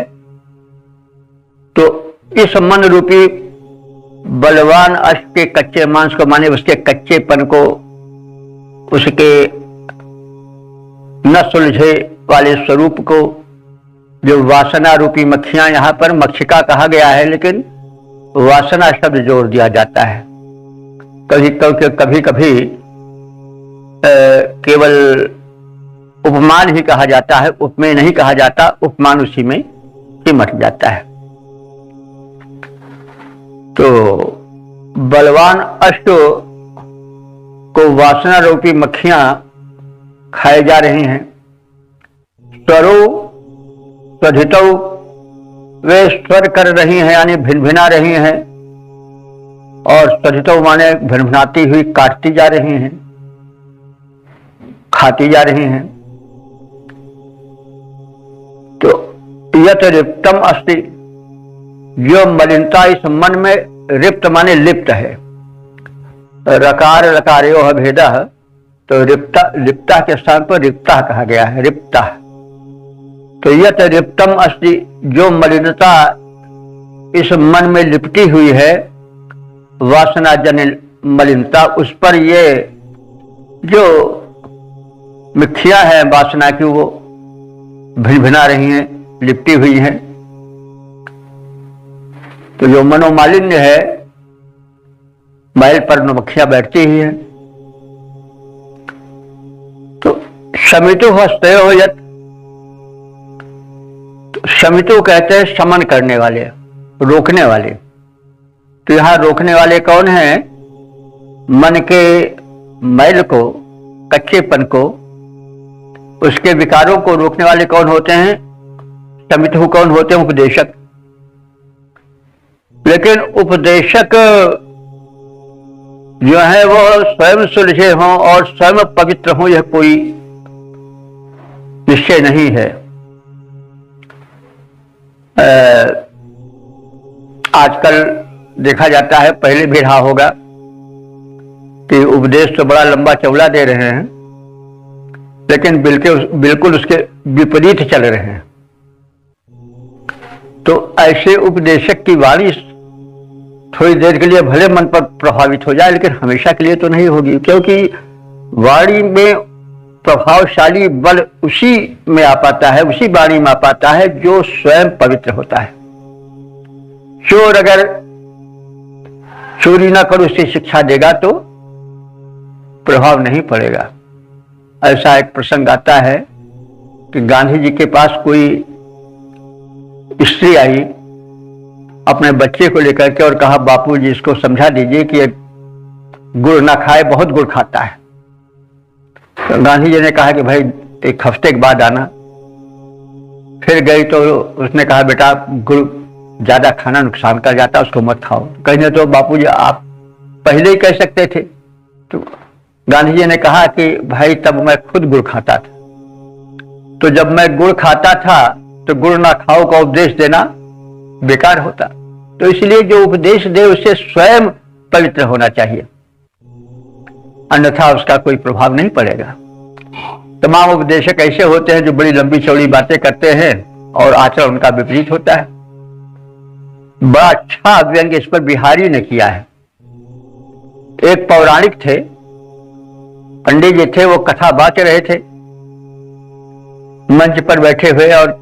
तो इस मन रूपी बलवान अश्व के कच्चे मांस को, माने उसके कच्चेपन को, उसके न सुलझे वाले स्वरूप को, जो वासना रूपी मक्खियां, यहां पर मक्षिका कहा गया है लेकिन वासना शब्द जोड़ दिया जाता है। कभी कभी केवल उपमान ही कहा जाता है, उपमेय नहीं कहा जाता, उपमान उसी में सिमट जाता है। तो बलवान अश्व को वासना रूपी मक्खियां खाए जा रही हैं। स्वरो स्वधितौ, वे स्वर कर रही हैं यानी भिनभिना रही हैं, और स्वधितौ माने भिनभिनाती हुई काटती जा रही हैं, खाती जा रही हैं। तो यत रिप्तम अस्ति, जो मलिनता इस मन में, रिप्त माने लिप्त है, रकार रकारयोः भेदः, तो रिप्ता के स्थान पर रिप्ता कहा गया है, रिप्ता। तो यत रिप्तम अस्ति, जो मलिनता इस मन में लिपटी हुई है, वासना जन मलिनता, उस पर ये जो मिथ्या है वासना की वो भिनभिना रही हैं, लिपटी हुई हैं। तो जो मनोमालिन्य है, मैल पर मक्खियां बैठती ही है। तो शमितो हस्तयो यत, शमितो कहते हैं शमन करने वाले, रोकने वाले। तो यहां रोकने वाले कौन हैं? मन के मैल को, कच्चेपन को, उसके विकारों को रोकने वाले कौन होते हैं? शमितो कौन होते हैं? उपदेशक। लेकिन उपदेशक जो है वो स्वयं सुलझे हों और स्वयं पवित्र हों, यह कोई निश्चय नहीं है। आजकल देखा जाता है, पहले भी रहा होगा कि उपदेश तो बड़ा लंबा चौड़ा दे रहे हैं, लेकिन बिल्कुल उसके विपरीत चल रहे हैं। तो ऐसे उपदेशक की वाणी थोड़ी देर के लिए भले मन पर प्रभावित हो जाए, लेकिन हमेशा के लिए तो नहीं होगी, क्योंकि वाणी में प्रभावशाली बल उसी में आ पाता है, उसी वाणी में आ पाता है जो स्वयं पवित्र होता है। चोर अगर चोरी ना करो उसकी शिक्षा देगा तो प्रभाव नहीं पड़ेगा। ऐसा एक प्रसंग आता है कि गांधी जी के पास कोई स्त्री आई अपने बच्चे को लेकर के और कहा, बापू जी इसको समझा दीजिए कि गुड़ ना खाए, बहुत गुड़ खाता है। तो गांधी जी ने कहा कि भाई एक हफ्ते के बाद आना। फिर गई तो उसने कहा, बेटा गुड़ ज्यादा खाना नुकसान कर जाता, उसको मत खाओ। कहने तो बापू जी आप पहले ही कह सकते थे। तो गांधी जी ने कहा कि भाई तब मैं खुद गुड़ खाता था, तो जब मैं गुड़ खाता था तो गुड़ ना खाओ का उपदेश देना बेकार होता। तो इसलिए जो उपदेश दे उसे स्वयं पवित्र होना चाहिए, अन्यथा उसका कोई प्रभाव नहीं पड़ेगा। तमाम उपदेशक ऐसे होते हैं जो बड़ी लंबी चौड़ी बातें करते हैं और आचरण उनका विपरीत होता है। बड़ा अच्छा व्यंग्य इस पर बिहारी ने किया है। एक पौराणिक थे, पंडित जी थे, वो कथा बाच रहे थे मंच पर बैठे हुए, और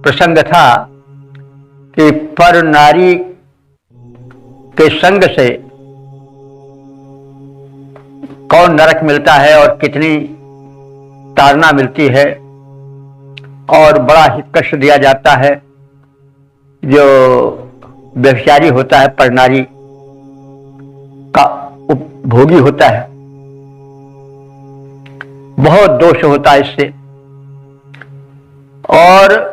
प्रसंग था कि पर नारी के संग से कौन नरक मिलता है और कितनी ताड़ना मिलती है, और बड़ा हित कष्ट दिया जाता है जो व्यभिचारी होता है, पर नारी का उपभोगी होता है। बहुत दोष होता है इससे। और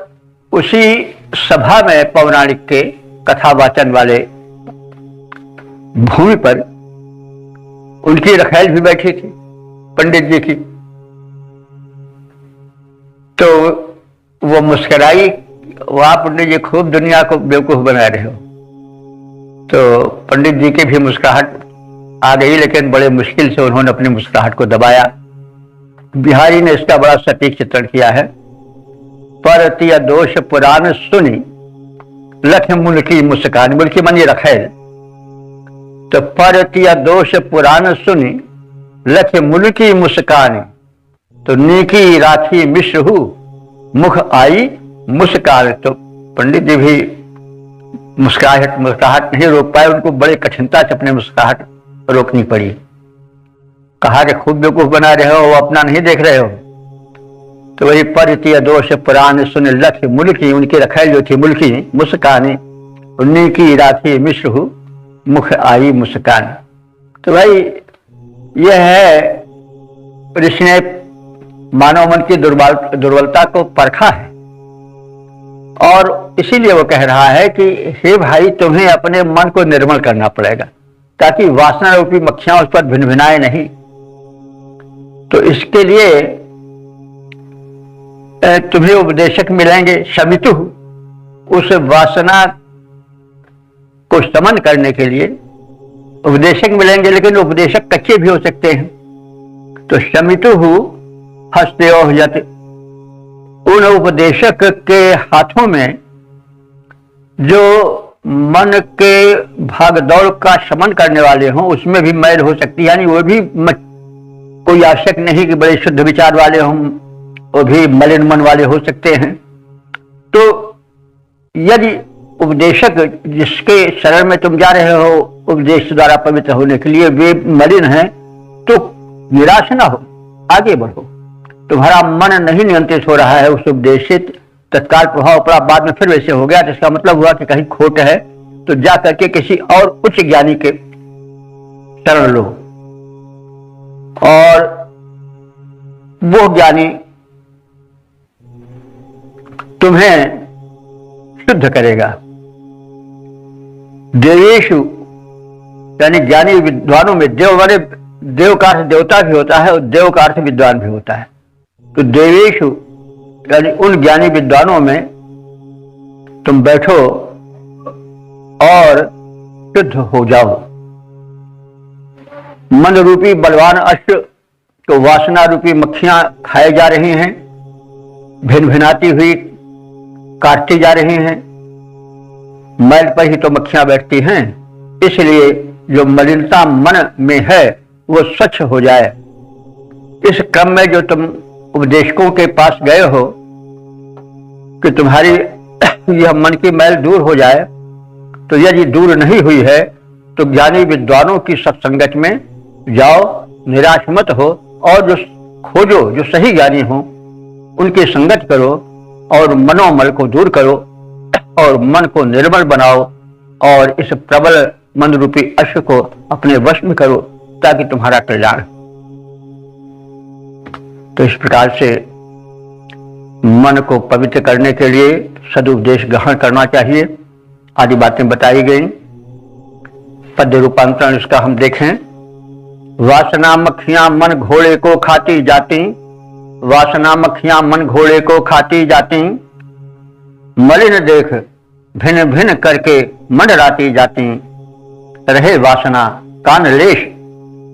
उसी सभा में पौराणिक के कथावाचन वाले भूमि पर उनकी रखैल भी बैठी थी, पंडित जी की। तो वो मुस्कुराई, वाह पंडित जी खूब दुनिया को बेवकूफ बना रहे हो। तो पंडित जी की भी मुस्कुराहट आ गई, लेकिन बड़े मुश्किल से उन्होंने अपनी मुस्कुराहट को दबाया। बिहारी ने इसका बड़ा सटीक चित्रण किया है। परतिय दोष पुराण सुनी, लख मुल्की मुस्कान, मुल्की मन ये रखेल। तो परतिया दोष पुराण सुनी लख मुल्की मुस्कान, तो नीकी राखी मिश्रहु मुख आई मुस्कान। तो पंडित जी भी मुस्कुराहट नहीं रोक पाए, उनको बड़े कठिनता से अपने मुस्कुराहट रोकनी पड़ी। कहा कि खूब बेवकूफ बना रहे हो, वो अपना नहीं देख रहे हो। तो वही परितीय दोष पुराण सुन लख मुल्की, उनकी रखेल जो थी मुल्की मुस्कान, उन्हीं की राखी मिश्र मुख आई मुस्कान। तो भाई यह है ऋषि ने मानव मन की दुर्बलता को परखा है, और इसीलिए वो कह रहा है कि हे भाई, तुम्हें अपने मन को निर्मल करना पड़ेगा ताकि वासना रूपी मक्खियां उस पर भिनभिनाए नहीं। तो इसके लिए तुम्हें उपदेशक मिलेंगे, शमितु, उस वासना को शमन करने के लिए उपदेशक मिलेंगे, लेकिन उपदेशक कच्चे भी हो सकते हैं। तो शमितु हस्तयोः यत्, उन उपदेशक के हाथों में जो मन के भागदौड़ का शमन करने वाले हों, उसमें भी मैल हो सकती है। यानी वो भी कोई आवश्यक नहीं कि बड़े शुद्ध विचार वाले हों, वो भी मलिन मन वाले हो सकते हैं। तो यदि उपदेशक जिसके शरण में तुम जा रहे हो उपदेश द्वारा पवित्र होने के लिए, वे मलिन हैं, तो निराश ना हो, आगे बढ़ो। तुम्हारा मन नहीं नियंत्रित हो रहा है उस उपदेश से, तत्काल प्रभाव पड़ा, बाद में फिर वैसे हो गया, तो इसका मतलब हुआ कि कहीं खोट है, तो जा करके किसी और उच्च ज्ञानी के शरण लो, और वो ज्ञानी तुम्हें शुद्ध करेगा। देवेशु, यानी ज्ञानी विद्वानों में, देव वाले, देव का अर्थ देवता भी होता है और देव का अर्थ विद्वान भी होता है। तो देवेशु यानी उन ज्ञानी विद्वानों में तुम बैठो और शुद्ध हो जाओ। मन रूपी बलवान अश्व तो वासना रूपी मक्खियां खाए जा रही हैं, भिन भिनाती हुई काटती जा रही हैं, मैल पर ही तो मक्खियां बैठती हैं। इसलिए जो मलिनता मन में है वो स्वच्छ हो जाए। इस क्रम में जो तुम उपदेशकों के पास गए हो कि तुम्हारी यह मन की मैल दूर हो जाए, तो यदि दूर नहीं हुई है तो ज्ञानी विद्वानों की सत्संगत में जाओ, निराश मत हो, और जो खोजो, जो सही ज्ञानी हो उनकी संगत करो और मनोमल को दूर करो और मन को निर्मल बनाओ, और इस प्रबल मन रूपी अश्व को अपने वश में करो ताकि तुम्हारा कल्याण। तो इस प्रकार से मन को पवित्र करने के लिए सदुपदेश ग्रहण करना चाहिए। आदि बातें बताई गई। पद्य रूपांतरण इसका हम देखें। वासना मक्खियां मन घोड़े को खाती जाती, वासना मक्खियां मन घोड़े को खाती जाती, मलिन देख भिन्न भिन्न करके मंडराती जाती, रहे वासना कान लेश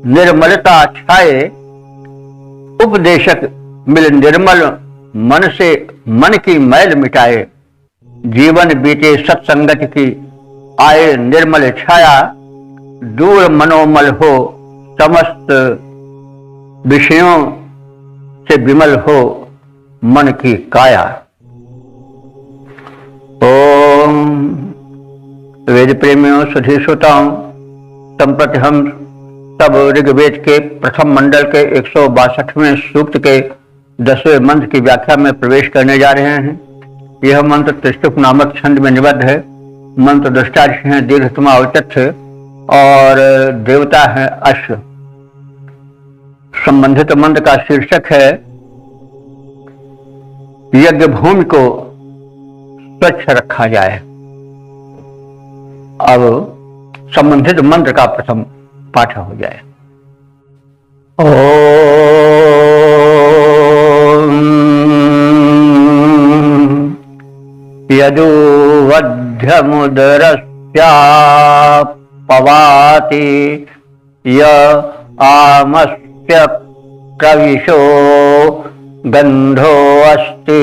निर्मलता छाए, उपदेशक मिल निर्मल मन से मन की मैल मिटाए, जीवन बीते सत्संगत की आए निर्मल छाया, दूर मनोमल हो समस्त विषयों से विमल हो मन की काया। ओम वेद प्रेमियों, सुधी श्रोताओं, संप्रति हम सब ऋग्वेद के प्रथम मंडल के 162वें सूक्त के 10वें मंत्र की व्याख्या में प्रवेश करने जा रहे हैं। यह मंत्र त्रिष्टुप नामक छंद में निबद्ध है। मंत्र दृष्टा ऋषि हैं दीर्घतमा औचत्य और देवता है अश्व। संबंधित मंत्र का शीर्षक है यज्ञ भूमि को स्वच्छ रखा जाए। अब संबंधित मंत्र का प्रथम पाठ हो जाए। यदुवध्यमुदरस्या पवाति य आमस्य कविशो गंधो अस्ति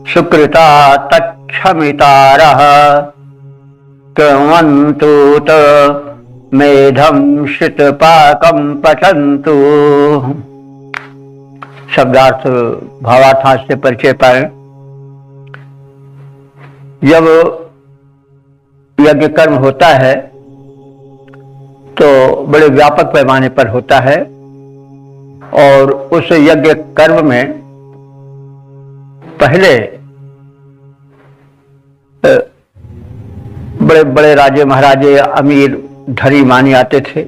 सुकृता तच्च क्षमितारः कृण्वन्तु मेधम श्रितपाकं पचन्तु। शब्दार्थ भावार्थ से परिचय पाए। जब यज्ञ कर्म होता है तो बड़े व्यापक पैमाने पर होता है और उस यज्ञ कर्म में पहले बड़े बड़े राजे महाराजे अमीर धनी मानी आते थे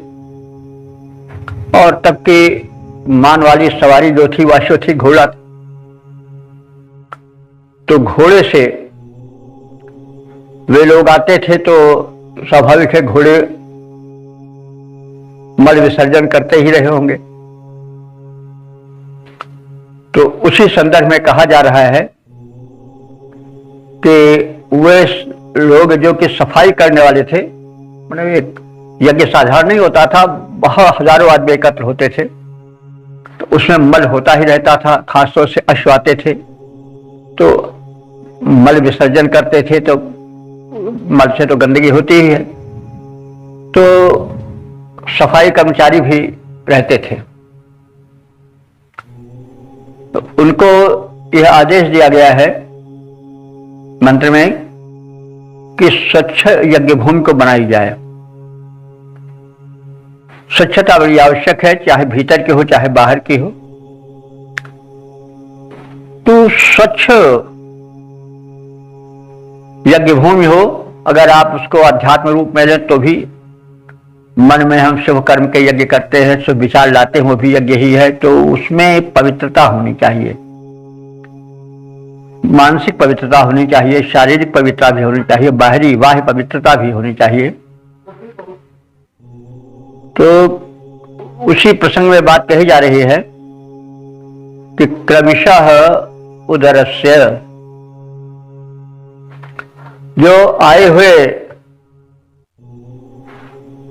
और तब की मान वाली सवारी जो थी वह थी घोड़ा। तो घोड़े से वे लोग आते थे तो स्वाभाविक है घोड़े मल विसर्जन करते ही रहे होंगे। तो उसी संदर्भ में कहा जा रहा है कि वे लोग जो कि सफाई करने वाले थे, मतलब एक यज्ञ साधारण नहीं होता था, बहुत हजारों आदमी एकत्र होते थे तो उसमें मल होता ही रहता था। खासतौर से अश्व आते थे तो मल विसर्जन करते थे तो मल से तो गंदगी होती ही है, तो सफाई कर्मचारी भी रहते थे। तो उनको यह आदेश दिया गया है मंत्र में कि स्वच्छ यज्ञ भूमि को बनाई जाए। स्वच्छता बड़ी आवश्यक है, चाहे भीतर की हो चाहे बाहर की हो। तो स्वच्छ यज्ञ भूमि हो, अगर आप उसको अध्यात्म रूप में लें तो भी मन में हम शुभ कर्म के यज्ञ करते हैं, शुभ विचार लाते हैं, वो भी यज्ञ ही है। तो उसमें पवित्रता होनी चाहिए, मानसिक पवित्रता होनी चाहिए, शारीरिक पवित्रता भी होनी चाहिए, बाहरी बाह्य पवित्रता भी होनी चाहिए। तो उसी प्रसंग में बात कही जा रही है कि क्रमशः उदरस्य, जो आए हुए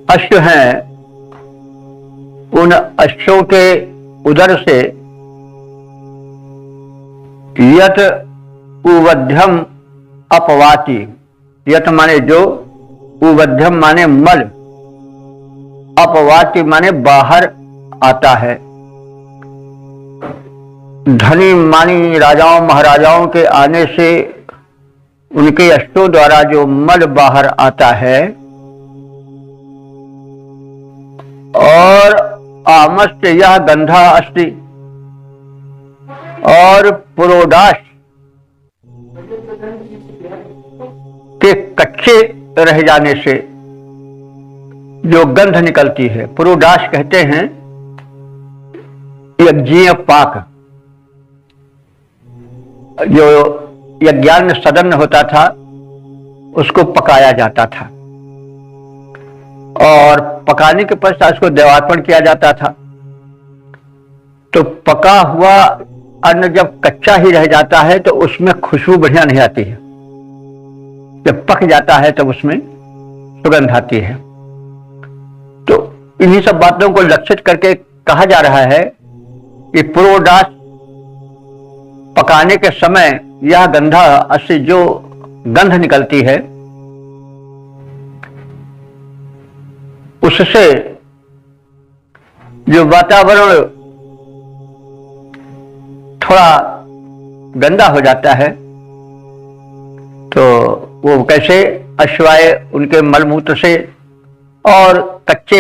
अश्व हैं उन अश्वों के उदर से यत उवध्यम अपवाति, यत माने जो, उवध्यम माने मल, अपवाति माने बाहर आता है। धनी मानी राजाओं महाराजाओं के आने से उनके अश्वों द्वारा जो मल बाहर आता है, और आमस्त यह गंधा अस्ति, और पुरोडाश के कच्चे रह जाने से जो गंध निकलती है, पुरोडाश कहते हैं यज्ञीय पाक। जो यज्ञान्न सदन होता था उसको पकाया जाता था और पकाने के पश्चात उसको देवार्पण किया जाता था। तो पका हुआ अन्न जब कच्चा ही रह जाता है तो उसमें खुशबू बढ़िया नहीं आती है, जब पक जाता है तब उसमें सुगंध आती है। तो इन्हीं सब बातों को लक्षित करके कहा जा रहा है कि पुरोडाश पकाने के समय यह गंधा अस्य जो गंध निकलती है उससे जो वातावरण थोड़ा गंदा हो जाता है। तो वो कैसे, अश्वाय उनके मलमूत्र से और कच्चे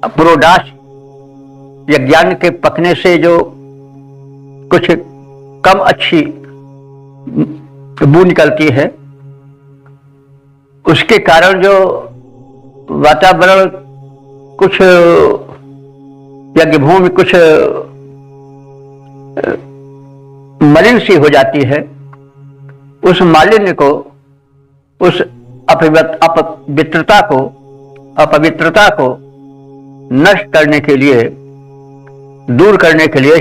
पुरोडाश यज्ञान्न के पकने से जो कुछ कम अच्छी बू निकलती है, उसके कारण जो वातावरण कुछ यज्ञ भूमि कुछ मलिन सी हो जाती है, उस मालिन्य को, उस अपवित्रता को नष्ट करने के लिए, दूर करने के लिए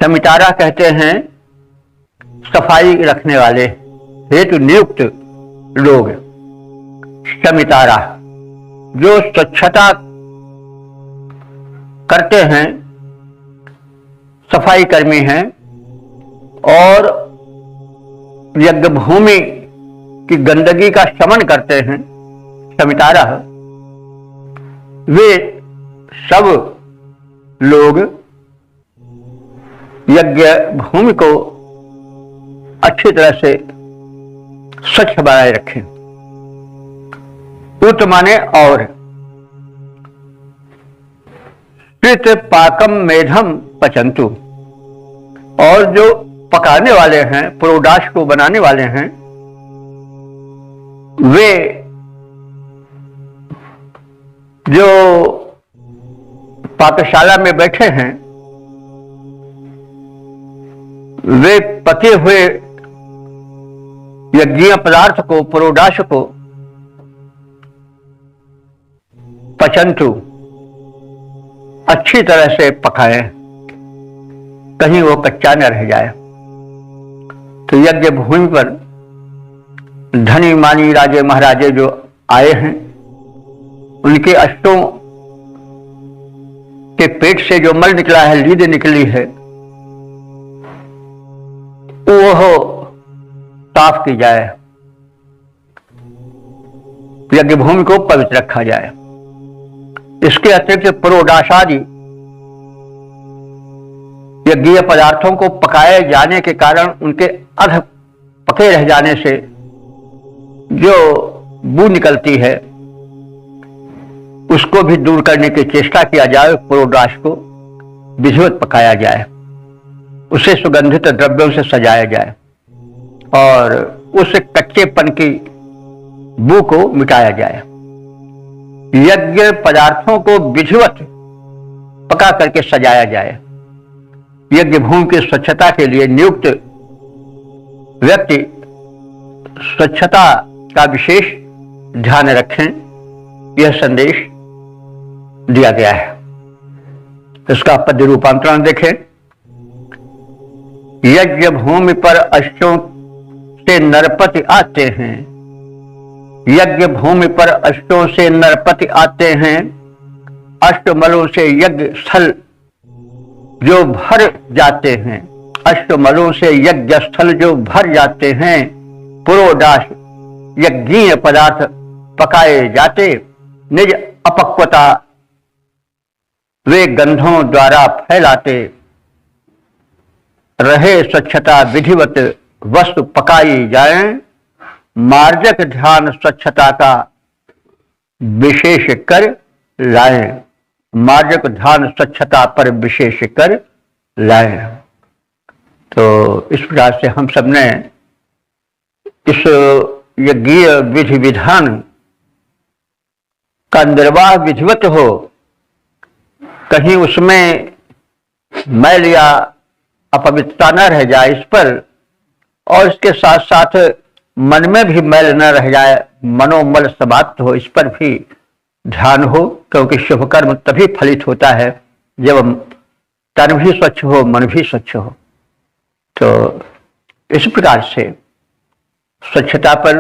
शमितारा कहते हैं सफाई रखने वाले, हेतु नियुक्त लोग। शमितारा जो स्वच्छता करते हैं, सफाई कर्मी हैं, और यज्ञ भूमि की गंदगी का शमन करते हैं शमितारा, वे सब लोग यज्ञ भूमि को अच्छी तरह से स्वच्छ बनाए रखें। उत माने और, कृत पाकम मेधम पचंतु, और जो पकाने वाले हैं, पुरोडाश को बनाने वाले हैं, वे जो पाकशाला में बैठे हैं, वे पके हुए यज्ञीय पदार्थ को, पुरोडाश को पचंतु अच्छी तरह से पकाएं, कहीं वो कच्चा न रह जाए। तो यज्ञ भूमि पर धनी मानी राजे महाराजे जो आए हैं, उनके अष्टों के पेट से जो मल निकला है, लीद निकली है, वो साफ की जाए, यज्ञ भूमि को पवित्र रखा जाए। इसके अतिरिक्त पुरोडाशादि यज्ञीय पदार्थों को पकाए जाने के कारण उनके अध पके रह जाने से जो बू निकलती है, उसको भी दूर करने की चेष्टा किया जाए। पुरोडाश को विधिवत पकाया जाए, उसे सुगंधित द्रव्यों से सजाया जाए और उस कच्चेपन की बू को मिटाया जाए। यज्ञ पदार्थों को विधिवत पका करके सजाया जाए। यज्ञ भूमि की स्वच्छता के लिए नियुक्त व्यक्ति स्वच्छता का विशेष ध्यान रखें, यह संदेश दिया गया है। इसका पद्य रूपांतरण देखें। यज्ञ भूमि पर अश्वों से नरपति आते हैं, यज्ञ भूमि पर अश्वों से नरपति आते हैं, अष्टमलों से यज्ञ स्थल जो भर जाते हैं, अष्टमलों से यज्ञ स्थल जो भर जाते हैं, पुरोडाश यज्ञीय पदार्थ पकाए जाते, निज अपक्वता वे गंधों द्वारा फैलाते, रहे स्वच्छता विधिवत वस्तु पकाई जाए, मार्जक ध्यान स्वच्छता का विशेष कर लाएं, मार्जक ध्यान स्वच्छता पर विशेष कर लाएं। तो इस प्रकार से हम सबने इस यज्ञीय विधि विधान का निर्वाह विधिवत हो, कहीं उसमें मैल या अपवित्रता न रह जाए इस पर, और इसके साथ साथ मन में भी मैल न रह जाए, मनोमल समाप्त हो, इस पर भी ध्यान हो। क्योंकि शुभ कर्म तभी फलित होता है जब तन भी स्वच्छ हो, मन भी स्वच्छ हो। तो इस प्रकार से स्वच्छता पर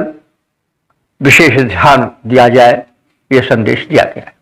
विशेष ध्यान दिया जाए, यह संदेश दिया गया है।